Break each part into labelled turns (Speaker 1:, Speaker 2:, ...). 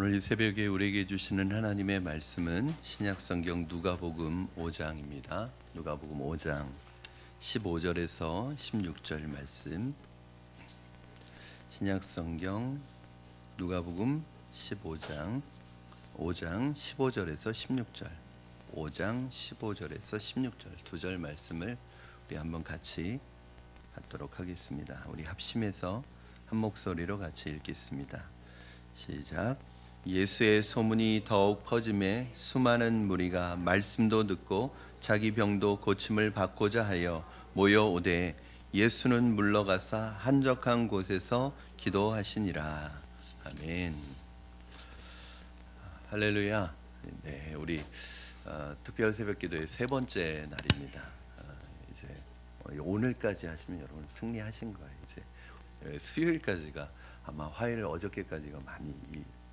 Speaker 1: 오늘 이 새벽에 우리에게 주시는 하나님의 말씀은 신약성경 누가복음 5장입니다. 누가복음 5장 15절에서 16절 말씀. 신약성경 누가복음 5장 15절에서 16절, 5장 15절에서 16절 두 절 말씀을 우리 한번 같이 받도록 하겠습니다. 우리 합심해서 한 목소리로 같이 읽겠습니다. 시작. 예수의 소문이 더욱 퍼짐에 수많은 무리가 말씀도 듣고 자기 병도 고침을 받고자 하여 모여오되 예수는 물러가사 한적한 곳에서 기도하시니라. 아멘. 할렐루야. 네, 우리 특별 새벽기도의 세 번째 날입니다. 이제 오늘까지 하시면 여러분 승리하신 거예요. 이제 수요일까지가 아마 화요일 어저께까지가 많이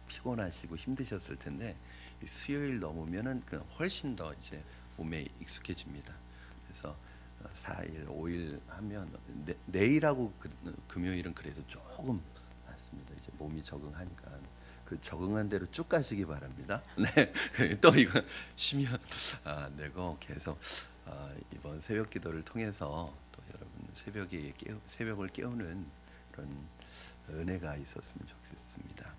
Speaker 1: 피곤하시고 힘드셨을 텐데 수요일 넘으면은 그 훨씬 더 이제 몸에 익숙해집니다. 그래서 4일, 5일 하면 내일하고 금요일은 그래도 조금 낫습니다. 이제 몸이 적응하니까 그 적응한 대로 쭉 가시기 바랍니다. 네, 또 이거 쉬면 되고 계속 이번 새벽기도를 통해서 또 여러분 새벽을 깨우는 그런 은혜가 있었으면 좋겠습니다.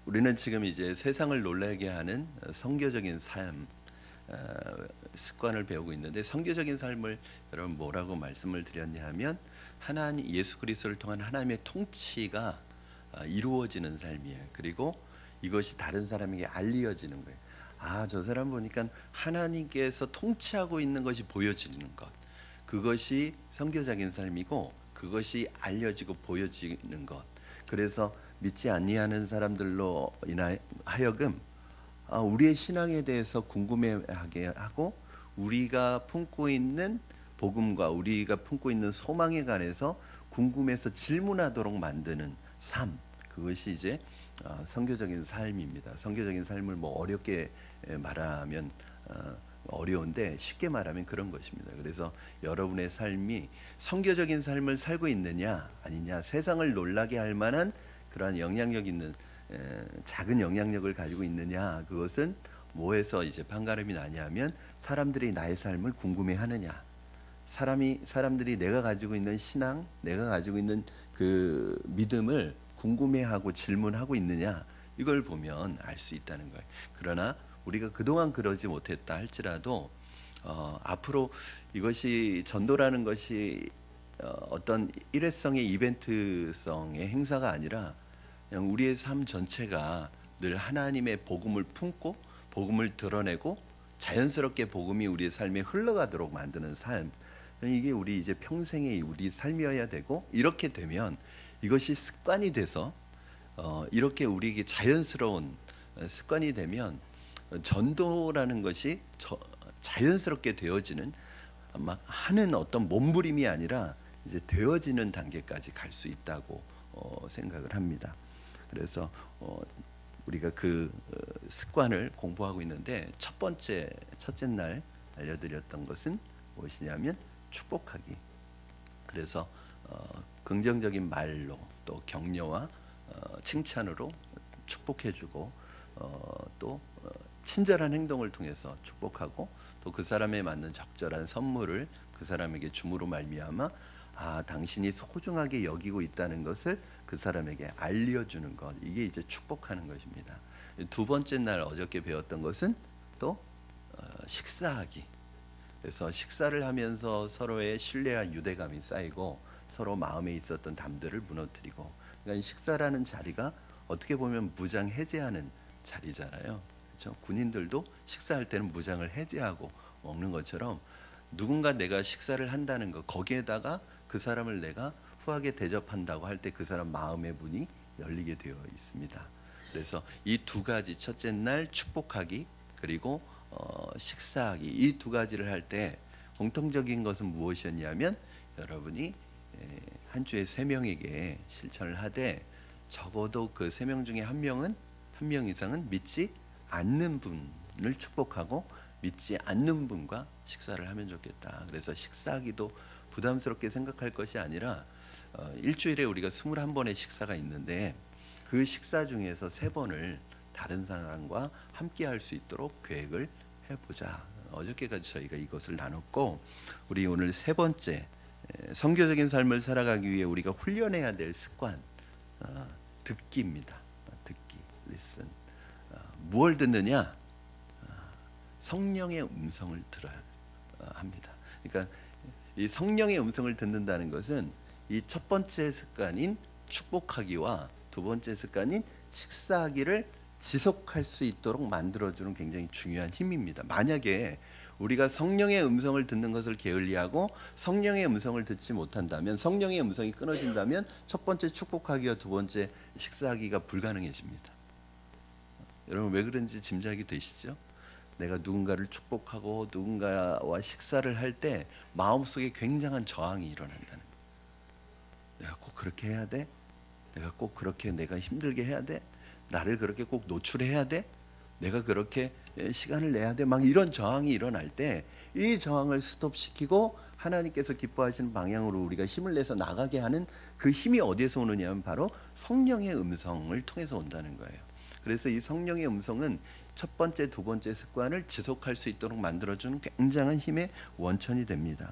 Speaker 1: 우리는 지금 이제 세상을 놀라게 하는 선교적인 삶 습관을 배우고 있는데, 선교적인 삶을 여러분 뭐라고 말씀을 드렸냐 하면 하나님 예수 그리스도를 통한 하나님의 통치가 이루어지는 삶이에요. 그리고 이것이 다른 사람에게 알려지는 거예요. 저 사람 보니까 하나님께서 통치하고 있는 것이 보여지는 것, 그것이 선교적인 삶이고 그것이 알려지고 보여지는 것. 그래서 믿지 아니하는 사람들로 하여금 우리의 신앙에 대해서 궁금해하게 하고 우리가 품고 있는 복음과 우리가 품고 있는 소망에 관해서 궁금해서 질문하도록 만드는 삶, 그것이 이제 선교적인 삶입니다. 선교적인 삶을 뭐 어렵게 말하면 어려운데 쉽게 말하면 그런 것입니다. 그래서 여러분의 삶이 선교적인 삶을 살고 있느냐 아니냐, 세상을 놀라게 할 만한 그러한 영향력 있는 작은 영향력을 가지고 있느냐, 그것은 뭐에서 이제 판가름이 나냐면 사람들이 나의 삶을 궁금해하느냐, 사람들이 내가 가지고 있는 신앙, 내가 가지고 있는 그 믿음을 궁금해하고 질문하고 있느냐, 이걸 보면 알 수 있다는 거예요. 그러나 우리가 그동안 그러지 못했다 할지라도 앞으로 이것이 전도라는 것이 어떤 일회성의 이벤트성의 행사가 아니라 그냥 우리의 삶 전체가 늘 하나님의 복음을 품고 복음을 드러내고 자연스럽게 복음이 우리의 삶에 흘러가도록 만드는 삶, 이게 우리 이제 평생의 우리 삶이어야 되고, 이렇게 되면 이것이 습관이 돼서 이렇게 우리에게 자연스러운 습관이 되면 전도라는 것이 자연스럽게 되어지는, 막 하는 어떤 몸부림이 아니라 이제 되어지는 단계까지 갈 수 있다고 생각을 합니다. 그래서 우리가 그 습관을 공부하고 있는데 첫째 날 알려드렸던 것은 무엇이냐면 축복하기. 그래서 긍정적인 말로 또 격려와 칭찬으로 축복해주고 또 친절한 행동을 통해서 축복하고, 또 그 사람에 맞는 적절한 선물을 그 사람에게 줌으로 말미암아 당신이 소중하게 여기고 있다는 것을 그 사람에게 알려주는 것, 이게 이제 축복하는 것입니다. 두 번째 날 어저께 배웠던 것은 또 식사하기. 그래서 식사를 하면서 서로의 신뢰와 유대감이 쌓이고 서로 마음에 있었던 담들을 무너뜨리고, 그러니까 식사라는 자리가 어떻게 보면 무장 해제하는 자리잖아요. 그렇죠? 군인들도 식사할 때는 무장을 해제하고 먹는 것처럼 누군가 내가 식사를 한다는 것, 거기에다가 그 사람을 내가 후하게 대접한다고 할 때 그 사람 마음의 문이 열리게 되어 있습니다. 그래서 이 두 가지, 첫째 날 축복하기 그리고 식사하기, 이 두 가지를 할 때 공통적인 것은 무엇이었냐면 여러분이 한 주에 3명에게 실천을 하되 적어도 그 3명 중에 한 명 이상은 믿지 않는 분을 축복하고 믿지 않는 분과 식사를 하면 좋겠다. 그래서 식사하기도 부담스럽게 생각할 것이 아니라 일주일에 우리가 21번의 식사가 있는데 그 식사 중에서 3번을 다른 사람과 함께 할 수 있도록 계획을 해보자. 어저께까지 저희가 이것을 나눴고, 우리 오늘 3번째, 성교적인 삶을 살아가기 위해 우리가 훈련해야 될 습관, 듣기입니다. 듣기, listen. 무엇을 듣느냐? 성령의 음성을 들어야 합니다. 그러니까 이 성령의 음성을 듣는다는 것은 이 첫 번째 습관인 축복하기와 두 번째 습관인 식사하기를 지속할 수 있도록 만들어주는 굉장히 중요한 힘입니다. 만약에 우리가 성령의 음성을 듣는 것을 게을리하고 성령의 음성을 듣지 못한다면, 성령의 음성이 끊어진다면 첫 번째 축복하기와 두 번째 식사하기가 불가능해집니다. 여러분 왜 그런지 짐작이 되시죠? 내가 누군가를 축복하고 누군가와 식사를 할 때 마음속에 굉장한 저항이 일어난다는 거예요. 내가 꼭 그렇게 해야 돼? 내가 꼭 그렇게 내가 힘들게 해야 돼? 나를 그렇게 꼭 노출해야 돼? 내가 그렇게 시간을 내야 돼? 막 이런 저항이 일어날 때 이 저항을 스톱시키고 하나님께서 기뻐하시는 방향으로 우리가 힘을 내서 나가게 하는 그 힘이 어디에서 오느냐면 바로 성령의 음성을 통해서 온다는 거예요. 그래서 이 성령의 음성은 첫 번째, 두 번째 습관을 지속할 수 있도록 만들어주는 굉장한 힘의 원천이 됩니다.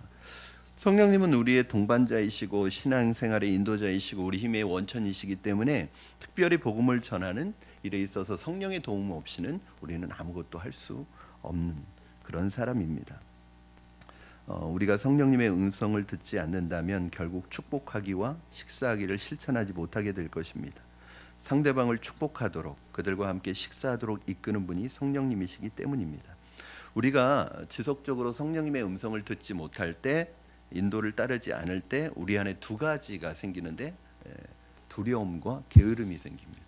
Speaker 1: 성령님은 우리의 동반자이시고 신앙생활의 인도자이시고 우리 힘의 원천이시기 때문에 특별히 복음을 전하는 일에 있어서 성령의 도움 없이는 우리는 아무것도 할 수 없는 그런 사람입니다. 우리가 성령님의 음성을 듣지 않는다면 결국 축복하기와 식사하기를 실천하지 못하게 될 것입니다. 상대방을 축복하도록 그들과 함께 식사하도록 이끄는 분이 성령님이시기 때문입니다. 우리가 지속적으로 성령님의 음성을 듣지 못할 때, 인도를 따르지 않을 때 우리 안에 두 가지가 생기는데 두려움과 게으름이 생깁니다.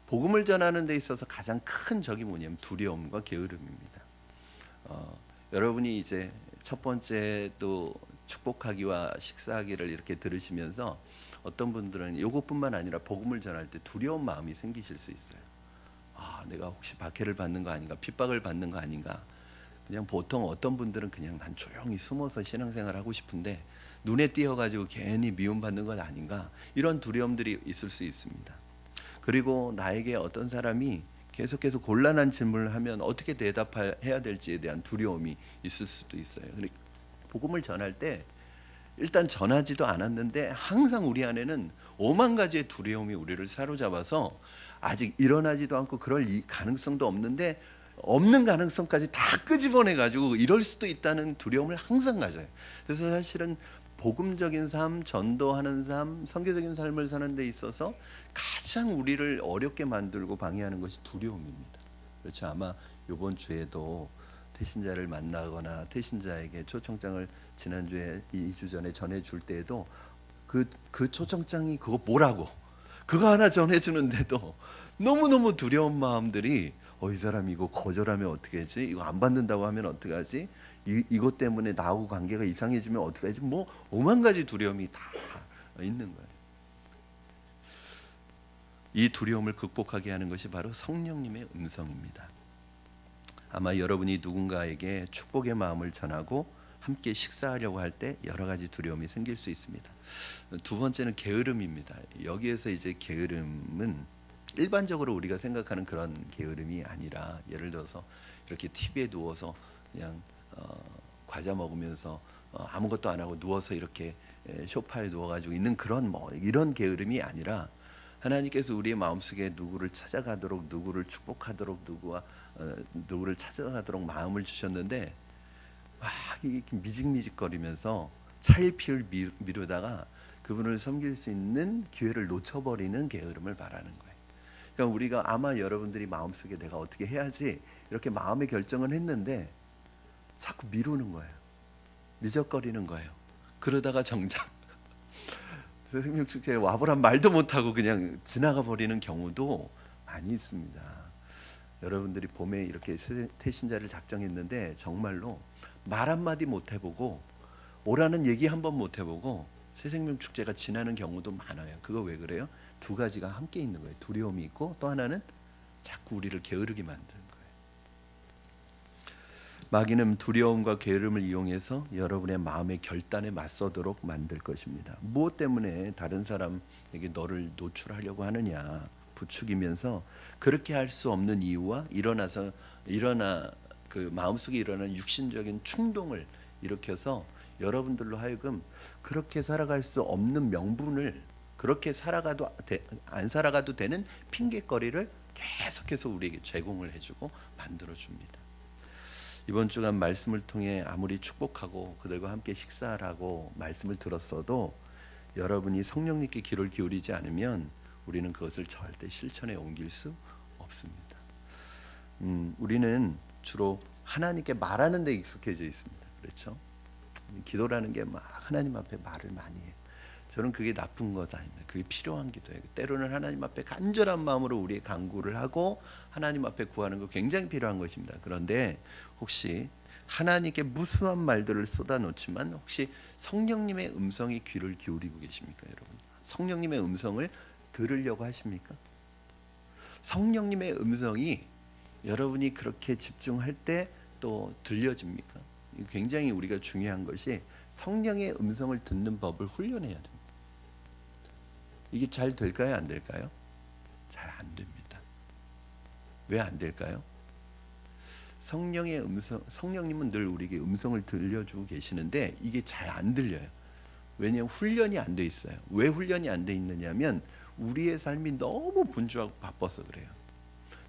Speaker 1: 복음을 전하는 데 있어서 가장 큰 적이 뭐냐면 두려움과 게으름입니다. 여러분이 이제 첫 번째 또 축복하기와 식사하기를 이렇게 들으시면서 어떤 분들은 이것뿐만 아니라 복음을 전할 때 두려운 마음이 생기실 수 있어요. 내가 혹시 박해를 받는 거 아닌가, 핍박을 받는 거 아닌가. 그냥 보통 어떤 분들은 그냥 난 조용히 숨어서 신앙생활하고 싶은데 눈에 띄어가지고 괜히 미움받는 것 아닌가, 이런 두려움들이 있을 수 있습니다. 그리고 나에게 어떤 사람이 계속해서 곤란한 질문을 하면 어떻게 대답해야 될지에 대한 두려움이 있을 수도 있어요. 복음을 전할 때 일단 전하지도 않았는데 항상 우리 안에는 오만 가지의 두려움이 우리를 사로잡아서 아직 일어나지도 않고 그럴 가능성도 없는데 없는 가능성까지 다 끄집어내 가지고 이럴 수도 있다는 두려움을 항상 가져요. 그래서 사실은 복음적인 삶, 전도하는 삶, 선교적인 삶을 사는 데 있어서 가장 우리를 어렵게 만들고 방해하는 것이 두려움입니다. 그렇죠. 아마 이번 주에도 태신자를 만나거나 태신자에게 초청장을 지난주에 2주 전에 전해줄 때에도 그 초청장이 그거 뭐라고 그거 하나 전해주는데도 너무너무 두려운 마음들이 이 사람 이거 거절하면 어떻게 하지? 이거 안 받는다고 하면 어떻게 하지? 이것 때문에 나하고 관계가 이상해지면 어떻게 하지? 뭐 오만 가지 두려움이 다 있는 거예요. 이 두려움을 극복하게 하는 것이 바로 성령님의 음성입니다. 아마 여러분이 누군가에게 축복의 마음을 전하고 함께 식사하려고 할 때 여러 가지 두려움이 생길 수 있습니다. 두 번째는 게으름입니다. 여기에서 이제 게으름은 일반적으로 우리가 생각하는 그런 게으름이 아니라, 예를 들어서 이렇게 TV에 누워서 그냥 과자 먹으면서 아무것도 안 하고 누워서 이렇게 소파에 누워가지고 있는 그런 이런 게으름이 아니라, 하나님께서 우리의 마음속에 누구를 찾아가도록, 누구를 축복하도록, 누구를 찾아가도록 마음을 주셨는데 막 이렇게 미직미직거리면서 차일피일 미루다가 그분을 섬길 수 있는 기회를 놓쳐버리는 게으름을 말하는 거예요. 그러니까 우리가 아마 여러분들이 마음속에 내가 어떻게 해야지 이렇게 마음의 결정을 했는데 자꾸 미루는 거예요. 미적거리는 거예요. 그러다가 정작 생명축제에 와보란 말도 못하고 그냥 지나가 버리는 경우도 많이 있습니다. 여러분들이 봄에 이렇게 태신자를 작정했는데 정말로 말 한마디 못 해보고 오라는 얘기 한번 못 해보고 새생명축제가 지나는 경우도 많아요. 그거 왜 그래요? 두 가지가 함께 있는 거예요. 두려움이 있고 또 하나는 자꾸 우리를 게으르게 만드는 마귀는 두려움과 게으름을 이용해서 여러분의 마음의 결단에 맞서도록 만들 것입니다. 무엇 때문에 다른 사람에게 너를 노출하려고 하느냐 부추기면서 그렇게 할 수 없는 이유와 그 마음속에 일어나는 육신적인 충동을 일으켜서 여러분들로 하여금 그렇게 살아갈 수 없는 명분을 그렇게 안 살아가도 되는 핑계거리를 계속해서 우리에게 제공을 해주고 만들어줍니다. 이번 주간 말씀을 통해 아무리 축복하고 그들과 함께 식사하라고 말씀을 들었어도 여러분이 성령님께 귀를 기울이지 않으면 우리는 그것을 절대 실천에 옮길 수 없습니다. 우리는 주로 하나님께 말하는 데 익숙해져 있습니다. 그렇죠? 기도라는 게 막 하나님 앞에 말을 많이 해요. 저는 그게 나쁜 것 아닙니다. 그게 필요한 기도예요. 때로는 하나님 앞에 간절한 마음으로 우리의 간구를 하고 하나님 앞에 구하는 거 굉장히 필요한 것입니다. 그런데 혹시 하나님께 무수한 말들을 쏟아놓지만 혹시 성령님의 음성이 귀를 기울이고 계십니까, 여러분? 성령님의 음성을 들으려고 하십니까? 성령님의 음성이 여러분이 그렇게 집중할 때 또 들려집니까? 굉장히 우리가 중요한 것이 성령의 음성을 듣는 법을 훈련해야 됩니다. 이게 잘 될까요? 안 될까요? 잘 안 됩니다. 왜 안 될까요? 성령의 음성, 성령님은 늘 우리에게 음성을 들려주고 계시는데 이게 잘 안 들려요. 왜냐하면 훈련이 안 돼 있어요. 왜 훈련이 안 돼 있느냐면 우리의 삶이 너무 분주하고 바빠서 그래요.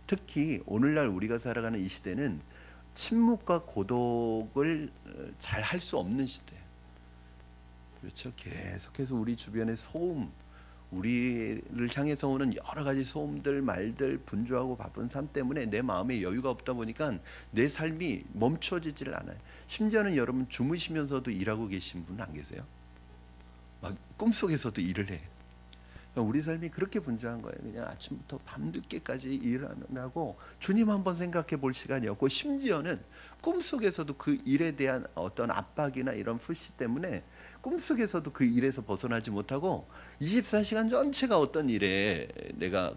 Speaker 1: 특히 오늘날 우리가 살아가는 이 시대는 침묵과 고독을 잘 할 수 없는 시대예요. 그렇죠? 계속해서 우리 주변의 소음, 우리를 향해서 오는 여러 가지 소음들, 말들, 분주하고 바쁜 삶 때문에 내 마음에 여유가 없다 보니까 내 삶이 멈춰지지를 않아요. 심지어는 여러분 주무시면서도 일하고 계신 분 안 계세요? 막 꿈속에서도 일을 해. 우리 삶이 그렇게 분주한 거예요. 그냥 아침부터 밤늦게까지 일하고 주님 한번 생각해 볼 시간이 없고 심지어는 꿈속에서도 그 일에 대한 어떤 압박이나 이런 푸시 때문에 꿈속에서도 그 일에서 벗어나지 못하고 24시간 전체가 어떤 일에 내가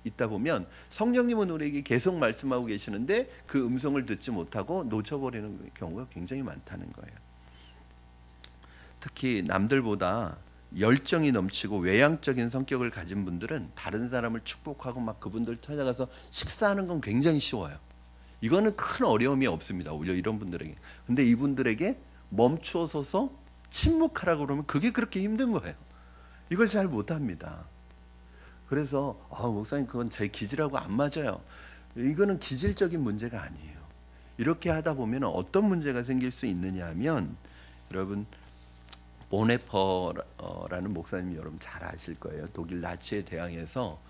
Speaker 1: 있다 보면 성령님은 우리에게 계속 말씀하고 계시는데 그 음성을 듣지 못하고 놓쳐버리는 경우가 굉장히 많다는 거예요. 특히 남들보다 열정이 넘치고 외향적인 성격을 가진 분들은 다른 사람을 축복하고 막 그분들 찾아가서 식사하는 건 굉장히 쉬워요. 이거는 큰 어려움이 없습니다. 오히려 이런 분들에게. 근데 이분들에게 멈추어서서 침묵하라고 그러면 그게 그렇게 힘든 거예요. 이걸 잘 못합니다. 그래서 목사님 그건 제 기질하고 안 맞아요. 이거는 기질적인 문제가 아니에요. 이렇게 하다 보면 어떤 문제가 생길 수 있느냐 하면 여러분 보네퍼라는 목사님 여러분 잘 아실 거예요. 독일 나치에 대항해서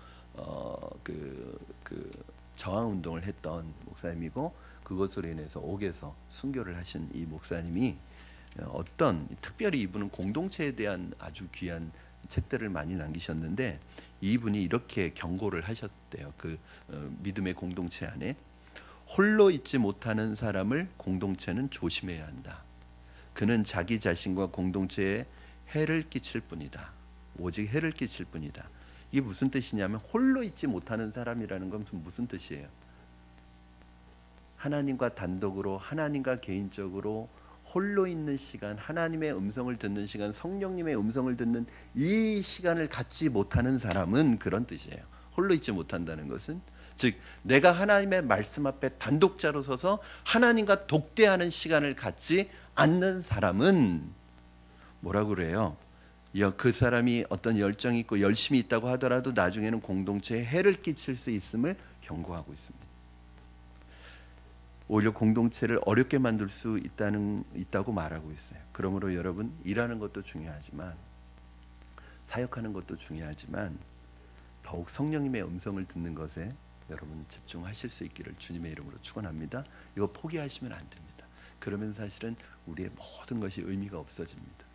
Speaker 1: 저항 운동을 했던 목사님이고 그것으로 인해서 옥에서 순교를 하신 이 목사님이 특별히 이분은 공동체에 대한 아주 귀한 책들을 많이 남기셨는데 이분이 이렇게 경고를 하셨대요. 믿음의 공동체 안에 홀로 있지 못하는 사람을 공동체는 조심해야 한다. 그는 자기 자신과 공동체에 해를 끼칠 뿐이다. 오직 해를 끼칠 뿐이다. 이게 무슨 뜻이냐면 홀로 있지 못하는 사람이라는 건 무슨 뜻이에요? 하나님과 단독으로 하나님과 개인적으로 홀로 있는 시간, 하나님의 음성을 듣는 시간, 성령님의 음성을 듣는 이 시간을 갖지 못하는 사람은 그런 뜻이에요. 홀로 있지 못한다는 것은 즉 내가 하나님의 말씀 앞에 단독자로 서서 하나님과 독대하는 시간을 갖지 않는 사람은 뭐라고 그래요? 그 사람이 어떤 열정이 있고 열심히 있다고 하더라도 나중에는 공동체에 해를 끼칠 수 있음을 경고하고 있습니다. 오히려 공동체를 어렵게 만들 수 있다고 말하고 있어요. 그러므로 여러분 일하는 것도 중요하지만 사역하는 것도 중요하지만 더욱 성령님의 음성을 듣는 것에 여러분 집중하실 수 있기를 주님의 이름으로 축원합니다. 이거 포기하시면 안 됩니다. 그러면 사실은 우리의 모든 것이 의미가 없어집니다.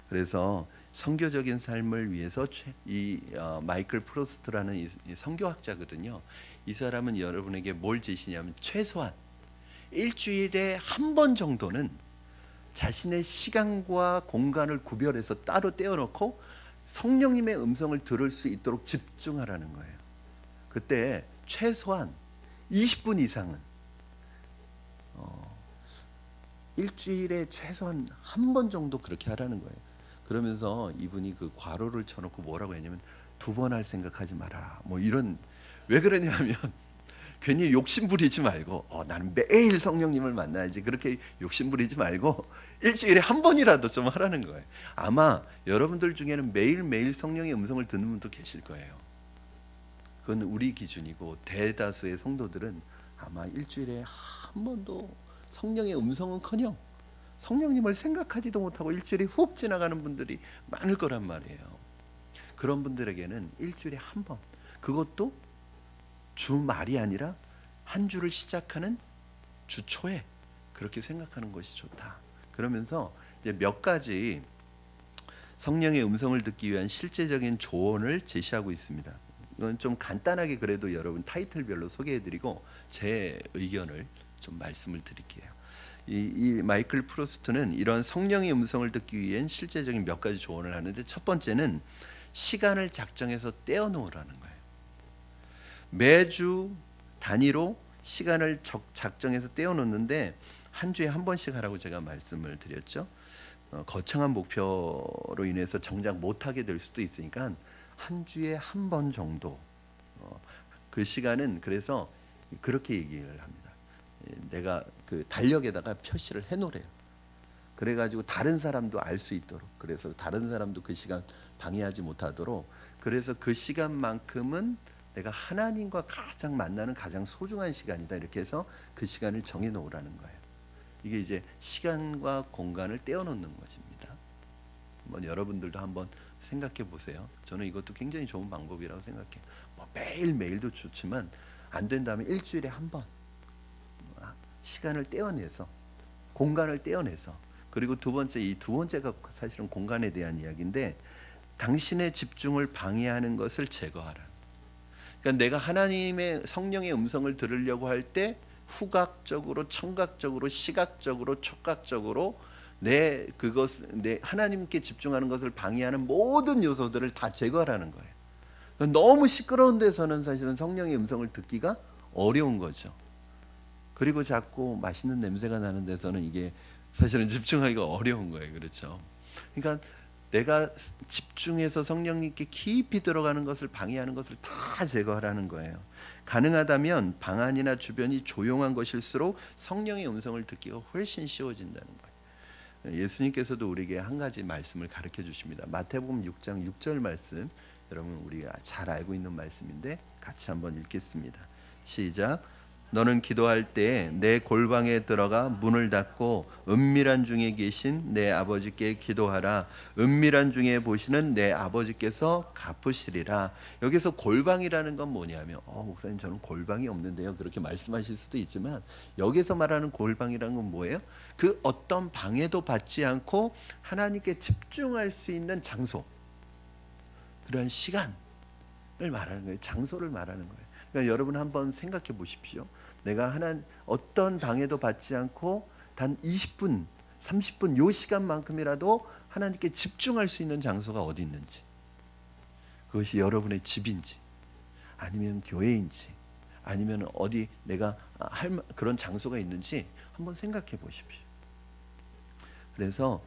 Speaker 1: 그래서 선교적인 삶을 위해서 마이클 프로스트라는 이 선교학자거든요. 이 사람은 여러분에게 뭘 제시냐면 최소한 일주일에 한 번 정도는 자신의 시간과 공간을 구별해서 따로 떼어놓고 성령님의 음성을 들을 수 있도록 집중하라는 거예요. 그때 최소한 20분 이상은 일주일에 최소한 한 번 정도 그렇게 하라는 거예요. 그러면서 이분이 그 괄호를 쳐놓고 뭐라고 했냐면 2번 할 생각하지 마라. 뭐 이런, 왜 그러냐면 괜히 욕심 부리지 말고 나는 매일 성령님을 만나야지, 그렇게 욕심 부리지 말고 일주일에 한 번이라도 좀 하라는 거예요. 아마 여러분들 중에는 매일매일 성령의 음성을 듣는 분도 계실 거예요. 그건 우리 기준이고 대다수의 성도들은 아마 일주일에 한 번도 성령의 음성은커녕 성령님을 생각하지도 못하고 일주일이 훅 지나가는 분들이 많을 거란 말이에요. 그런 분들에게는 일주일에 한 번, 그것도 주말이 아니라 한 주를 시작하는 주 초에 그렇게 생각하는 것이 좋다. 그러면서 이제 몇 가지 성령의 음성을 듣기 위한 실제적인 조언을 제시하고 있습니다. 이건 좀 간단하게 그래도 여러분 타이틀별로 소개해드리고 제 의견을 좀 말씀을 드릴게요. 이 마이클 프로스트는 이런 성령의 음성을 듣기 위한 실제적인 몇 가지 조언을 하는데, 첫 번째는 시간을 작정해서 떼어놓으라는 거예요. 매주 단위로 시간을 작정해서 떼어놓는데 한 주에 한 번씩 하라고 제가 말씀을 드렸죠. 거창한 목표로 인해서 정작 못하게 될 수도 있으니까 한 주에 한 번 정도, 그 시간은 그래서 그렇게 얘기를 합니다. 내가 그 달력에다가 표시를 해놓으래요. 그래가지고 다른 사람도 알 수 있도록, 그래서 다른 사람도 그 시간 방해하지 못하도록, 그래서 그 시간만큼은 내가 하나님과 가장 만나는 가장 소중한 시간이다, 이렇게 해서 그 시간을 정해 놓으라는 거예요. 이게 이제 시간과 공간을 떼어놓는 것입니다. 한번 여러분들도 한번 생각해 보세요. 저는 이것도 굉장히 좋은 방법이라고 생각해요. 뭐 매일매일도 좋지만 안 된다면 일주일에 한 번 시간을 떼어내서, 공간을 떼어내서, 그리고 두 번째, 이 두 번째가 사실은 공간에 대한 이야기인데, 당신의 집중을 방해하는 것을 제거하라. 그러니까 내가 하나님의 성령의 음성을 들으려고 할 때 후각적으로, 청각적으로, 시각적으로, 촉각적으로 내 하나님께 집중하는 것을 방해하는 모든 요소들을 다 제거하라는 거예요. 너무 시끄러운 데서는 사실은 성령의 음성을 듣기가 어려운 거죠. 그리고 자꾸 맛있는 냄새가 나는 데서는 이게 사실은 집중하기가 어려운 거예요. 그렇죠? 그러니까 내가 집중해서 성령님께 깊이 들어가는 것을 방해하는 것을 다 제거하라는 거예요. 가능하다면 방 안이나 주변이 조용한 것일수록 성령의 음성을 듣기가 훨씬 쉬워진다는 거예요. 예수님께서도 우리에게 한 가지 말씀을 가르쳐 주십니다. 마태복음 6장 6절 말씀, 여러분 우리가 잘 알고 있는 말씀인데 같이 한번 읽겠습니다. 시작. 너는 기도할 때 내 골방에 들어가 문을 닫고 은밀한 중에 계신 내 아버지께 기도하라. 은밀한 중에 보시는 내 아버지께서 갚으시리라. 여기서 골방이라는 건 뭐냐면, 목사님 저는 골방이 없는데요, 그렇게 말씀하실 수도 있지만, 여기서 말하는 골방이라는 건 뭐예요? 그 어떤 방해도 받지 않고 하나님께 집중할 수 있는 장소, 그러한 시간을 말하는 거예요. 장소를 말하는 거예요. 그러니까 여러분 한번 생각해 보십시오. 내가 어떤 방해도 받지 않고 단 20분, 30분 요 시간만큼이라도 하나님께 집중할 수 있는 장소가 어디 있는지, 그것이 여러분의 집인지 아니면 교회인지 아니면 어디 내가 할 그런 장소가 있는지 한번 생각해 보십시오. 그래서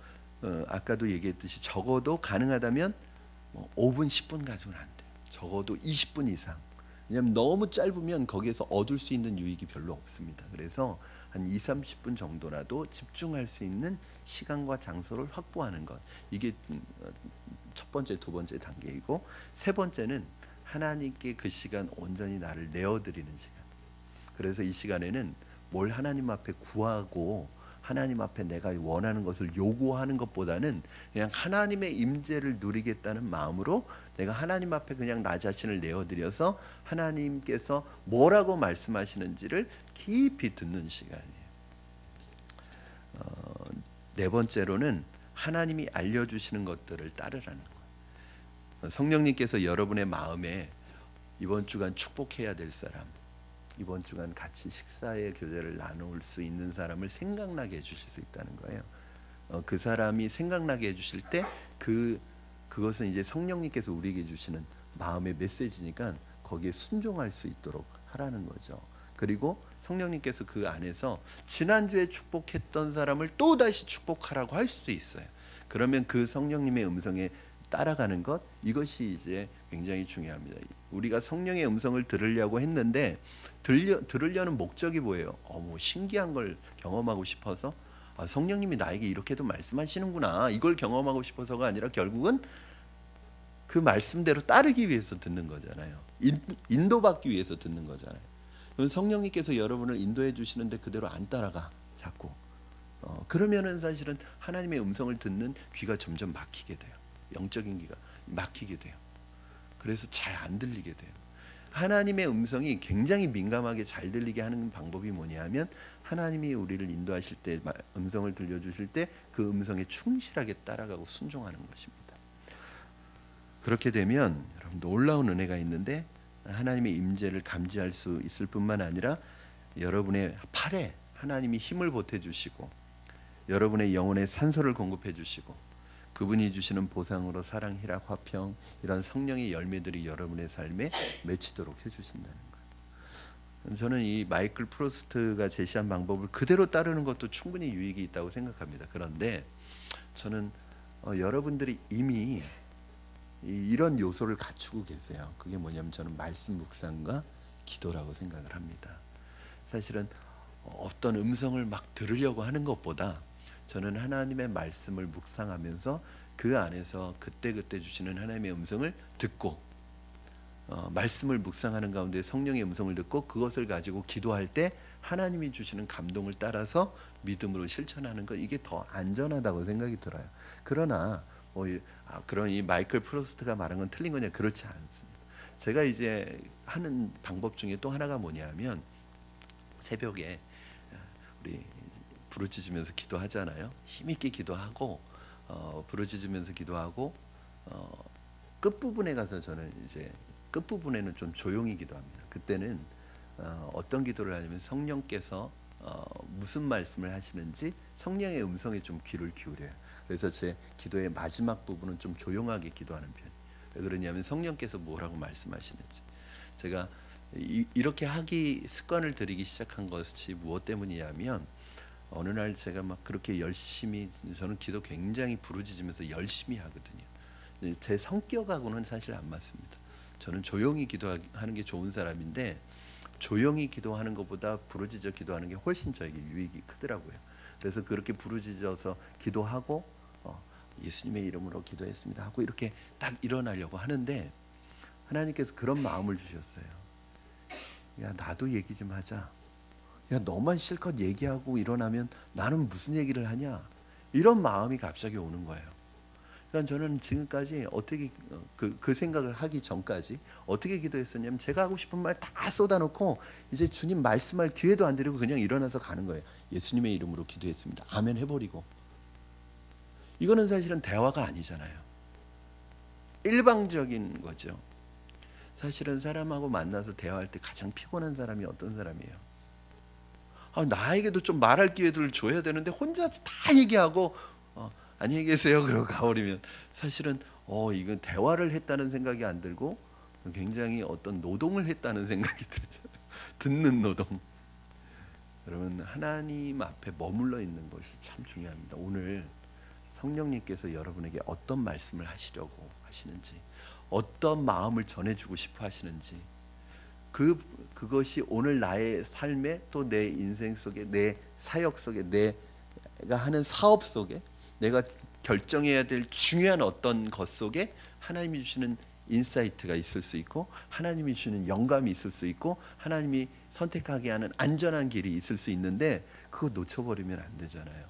Speaker 1: 아까도 얘기했듯이 적어도 가능하다면 5분, 10분 가지고는 안 돼요. 적어도 20분 이상. 왜냐하면 너무 짧으면 거기에서 얻을 수 있는 유익이 별로 없습니다. 그래서 한 2, 30분 정도라도 집중할 수 있는 시간과 장소를 확보하는 것, 이게 첫 번째, 두 번째 단계이고, 세 번째는 하나님께 그 시간 온전히 나를 내어드리는 시간. 그래서 이 시간에는 뭘 하나님 앞에 구하고 하나님 앞에 내가 원하는 것을 요구하는 것보다는 그냥 하나님의 임재를 누리겠다는 마음으로 내가 하나님 앞에 그냥 나 자신을 내어드려서 하나님께서 뭐라고 말씀하시는지를 깊이 듣는 시간이에요. 네 번째로는 하나님이 알려주시는 것들을 따르라는 거예요. 성령님께서 여러분의 마음에 이번 주간 축복해야 될 사람, 이번 주간 같이 식사의 교제를 나눌 수 있는 사람을 생각나게 해주실 수 있다는 거예요. 그 사람이 생각나게 해주실 때 그것은 이제 성령님께서 우리에게 주시는 마음의 메시지니까 거기에 순종할 수 있도록 하라는 거죠. 그리고 성령님께서 그 안에서 지난주에 축복했던 사람을 또다시 축복하라고 할 수도 있어요. 그러면 그 성령님의 음성에 따라가는 것, 이것이 이제 굉장히 중요합니다. 우리가 성령의 음성을 들으려고 했는데 들으려는 목적이 뭐예요? 뭐 신기한 걸 경험하고 싶어서, 성령님이 나에게 이렇게도 말씀하시는구나, 이걸 경험하고 싶어서가 아니라 결국은 그 말씀대로 따르기 위해서 듣는 거잖아요. 인도받기 위해서 듣는 거잖아요. 성령님께서 여러분을 인도해 주시는데 그대로 안 따라가 자꾸, 그러면은 사실은 하나님의 음성을 듣는 귀가 점점 막히게 돼요. 영적인 귀가 막히게 돼요. 그래서 잘 안 들리게 돼요. 하나님의 음성이 굉장히 민감하게 잘 들리게 하는 방법이 뭐냐면, 하나님이 우리를 인도하실 때, 음성을 들려주실 때 그 음성에 충실하게 따라가고 순종하는 것입니다. 그렇게 되면 여러분 놀라운 은혜가 있는데, 하나님의 임재를 감지할 수 있을 뿐만 아니라 여러분의 팔에 하나님이 힘을 보태주시고 여러분의 영혼의 산소를 공급해 주시고 그분이 주시는 보상으로 사랑, 희락, 화평, 이런 성령의 열매들이 여러분의 삶에 맺히도록 해주신다는 거예요. 저는 이 마이클 프로스트가 제시한 방법을 그대로 따르는 것도 충분히 유익이 있다고 생각합니다. 그런데 저는 여러분들이 이미 이런 요소를 갖추고 계세요. 그게 뭐냐면 저는 말씀 묵상과 기도라고 생각을 합니다. 사실은 어떤 음성을 막 들으려고 하는 것보다 저는 하나님의 말씀을 묵상하면서 그 안에서 그때그때 주시는 하나님의 음성을 듣고, 말씀을 묵상하는 가운데 성령의 음성을 듣고 그것을 가지고 기도할 때 하나님이 주시는 감동을 따라서 믿음으로 실천하는 것, 이게 더 안전하다고 생각이 들어요. 그러나 그런 이 마이클 프로스트가 말한 건 틀린 거냐? 그렇지 않습니다. 제가 이제 하는 방법 중에 또 하나가 뭐냐면, 새벽에 우리 부르짖으면서 기도하잖아요. 힘있게 기도하고 부르짖으면서 기도하고 끝부분에 가서 저는 이제 끝부분에는 좀 조용히 기도합니다. 그때는 어떤 기도를 하냐면, 성령께서 무슨 말씀을 하시는지 성령의 음성에 좀 귀를 기울여요. 그래서 제 기도의 마지막 부분은 좀 조용하게 기도하는 편이에요. 왜 그러냐면 성령께서 뭐라고 말씀하시는지. 제가 이렇게 하기 습관을 들이기 시작한 것이 무엇 때문이냐면, 어느 날 제가 막 그렇게 열심히, 저는 기도 굉장히 부르짖으면서 열심히 하거든요. 제 성격하고는 사실 안 맞습니다. 저는 조용히 기도하는 게 좋은 사람인데, 조용히 기도하는 것보다 부르짖어 기도하는 게 훨씬 저에게 유익이 크더라고요. 그래서 그렇게 부르짖어서 기도하고 예수님의 이름으로 기도했습니다 하고 이렇게 딱 일어나려고 하는데, 하나님께서 그런 마음을 주셨어요. 야, 나도 얘기 좀 하자. 야, 너만 실컷 얘기하고 일어나면 나는 무슨 얘기를 하냐, 이런 마음이 갑자기 오는 거예요. 그러니까 저는 지금까지 어떻게 그 생각을 하기 전까지 어떻게 기도했었냐면, 제가 하고 싶은 말 다 쏟아놓고 이제 주님 말씀할 기회도 안 드리고 그냥 일어나서 가는 거예요. 예수님의 이름으로 기도했습니다, 아멘 해버리고. 이거는 사실은 대화가 아니잖아요. 일방적인 거죠. 사실은 사람하고 만나서 대화할 때 가장 피곤한 사람이 어떤 사람이에요? 나에게도 좀 말할 기회를 줘야 되는데 혼자 다 얘기하고 안녕히 계세요 그러고 가버리면, 사실은 이건 대화를 했다는 생각이 안 들고 굉장히 어떤 노동을 했다는 생각이 들잖아요. 듣는 노동. 여러분, 하나님 앞에 머물러 있는 것이 참 중요합니다. 오늘 성령님께서 여러분에게 어떤 말씀을 하시려고 하시는지, 어떤 마음을 전해주고 싶어 하시는지, 그것이 오늘 나의 삶에, 또 내 인생 속에, 내 사역 속에, 내가 하는 사업 속에, 내가 결정해야 될 중요한 어떤 것 속에 하나님이 주시는 인사이트가 있을 수 있고, 하나님이 주시는 영감이 있을 수 있고, 하나님이 선택하게 하는 안전한 길이 있을 수 있는데, 그거 놓쳐버리면 안 되잖아요.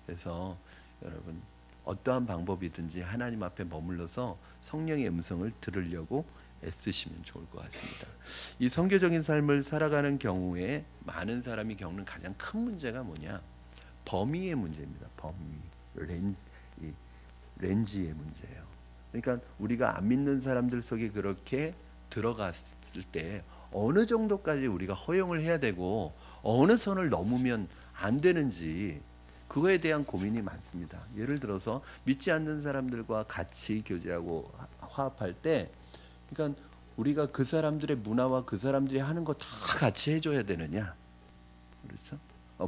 Speaker 1: 그래서 여러분, 어떠한 방법이든지 하나님 앞에 머물러서 성령의 음성을 들으려고 애쓰시면 좋을 것 같습니다. 이 선교적인 삶을 살아가는 경우에 많은 사람이 겪는 가장 큰 문제가 뭐냐? 범위의 문제입니다. 범위, 렌지의 문제예요. 그러니까 우리가 안 믿는 사람들 속에 그렇게 들어갔을 때 어느 정도까지 우리가 허용을 해야 되고 어느 선을 넘으면 안 되는지, 그거에 대한 고민이 많습니다. 예를 들어서 믿지 않는 사람들과 같이 교제하고 화합할 때, 그러니까 우리가 그 사람들의 문화와 그 사람들이 하는 거 다 같이 해줘야 되느냐? 그렇죠?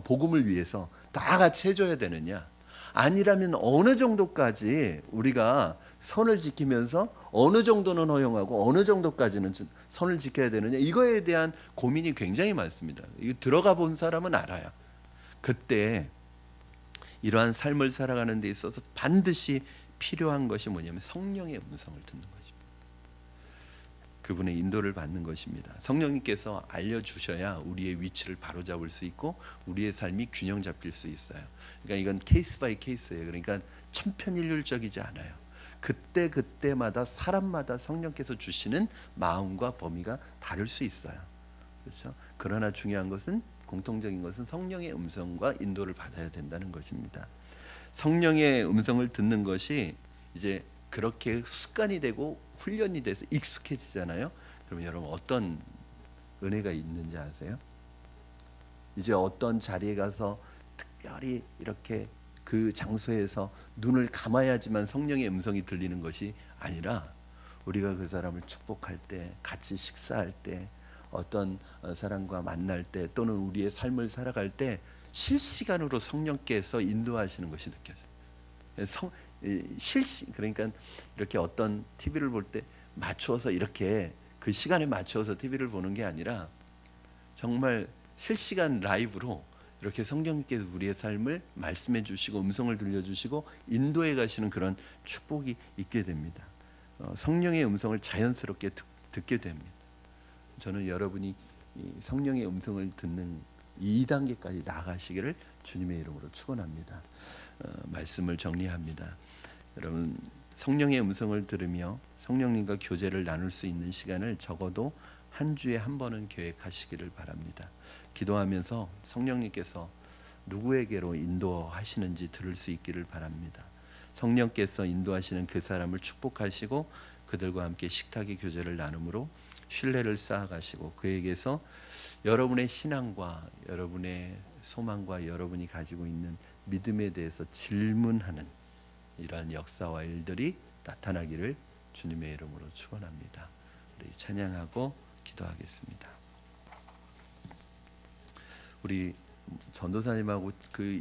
Speaker 1: 복음을 위해서 다 같이 해줘야 되느냐? 아니라면 어느 정도까지 우리가 선을 지키면서 어느 정도는 허용하고 어느 정도까지는 선을 지켜야 되느냐? 이거에 대한 고민이 굉장히 많습니다. 이거 들어가 본 사람은 알아요. 그때 이러한 삶을 살아가는 데 있어서 반드시 필요한 것이 뭐냐면 성령의 음성을 듣는 것입니다. 그분의 인도를 받는 것입니다. 성령님께서 알려주셔야 우리의 위치를 바로잡을 수 있고 우리의 삶이 균형 잡힐 수 있어요. 그러니까 이건 케이스 바이 케이스예요. 그러니까 천편일률적이지 않아요. 그때 그때마다 사람마다 성령께서 주시는 마음과 범위가 다를 수 있어요. 그렇죠? 그러나 중요한 것은 공통적인 것은 성령의 음성과 인도를 받아야 된다는 것입니다. 성령의 음성을 듣는 것이 이제 그렇게 습관이 되고 훈련이 돼서 익숙해지잖아요. 그럼 여러분 어떤 은혜가 있는지 아세요? 이제 어떤 자리에 가서 특별히 이렇게 그 장소에서 눈을 감아야지만 성령의 음성이 들리는 것이 아니라 우리가 그 사람을 축복할 때, 같이 식사할 때, 어떤 사람과 만날 때 또는 우리의 삶을 살아갈 때 실시간으로 성령께서 인도하시는 것이 느껴져요. 그러니까 이렇게 어떤 TV를 볼 때 맞추어서 이렇게 그 시간에 맞추어서 TV를 보는 게 아니라 정말 실시간 라이브로 이렇게 성령님께서 우리의 삶을 말씀해 주시고 음성을 들려주시고 인도해 가시는 그런 축복이 있게 됩니다. 성령의 음성을 자연스럽게 듣게 됩니다. 저는 여러분이 성령의 음성을 듣는 2단계까지 나아가시기를 주님의 이름으로 축원합니다. 말씀을 정리합니다. 여러분 성령의 음성을 들으며 성령님과 교제를 나눌 수 있는 시간을 적어도 한 주에 한 번은 계획하시기를 바랍니다. 기도하면서 성령님께서 누구에게로 인도하시는지 들을 수 있기를 바랍니다. 성령께서 인도하시는 그 사람을 축복하시고 그들과 함께 식탁의 교제를 나눔으로 신뢰를 쌓아가시고 그에게서 여러분의 신앙과 여러분의 소망과 여러분이 가지고 있는 믿음에 대해서 질문하는 이러한 역사와 일들이 나타나기를 주님의 이름으로 축원합니다. 우리 찬양하고 기도하겠습니다. 우리 전도사님하고 그